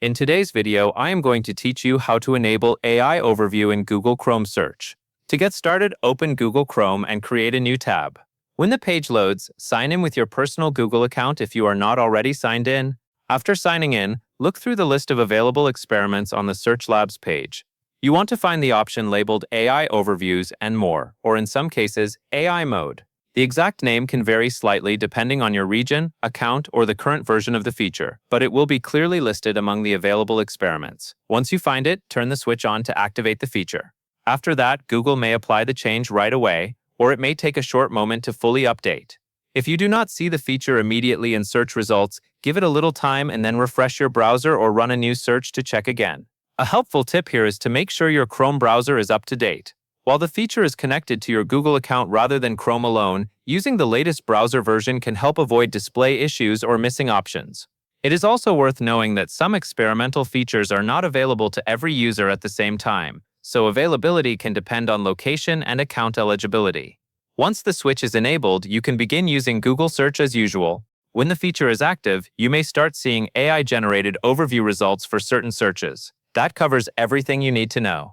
In today's video, I am going to teach you how to enable AI Overview in Google Chrome search. To get started, open Google Chrome and create a new tab. When the page loads, sign in with your personal Google account if you are not already signed in. After signing in, look through the list of available experiments on the Search Labs page. You want to find the option labeled AI Overviews and More, or in some cases, AI Mode. The exact name can vary slightly depending on your region, account, or the current version of the feature, but it will be clearly listed among the available experiments. Once you find it, turn the switch on to activate the feature. After that, Google may apply the change right away, or it may take a short moment to fully update. If you do not see the feature immediately in search results, give it a little time and then refresh your browser or run a new search to check again. A helpful tip here is to make sure your Chrome browser is up to date. While the feature is connected to your Google account rather than Chrome alone, using the latest browser version can help avoid display issues or missing options. It is also worth knowing that some experimental features are not available to every user at the same time, so availability can depend on location and account eligibility. Once the switch is enabled, you can begin using Google Search as usual. When the feature is active, you may start seeing AI-generated overview results for certain searches. That covers everything you need to know.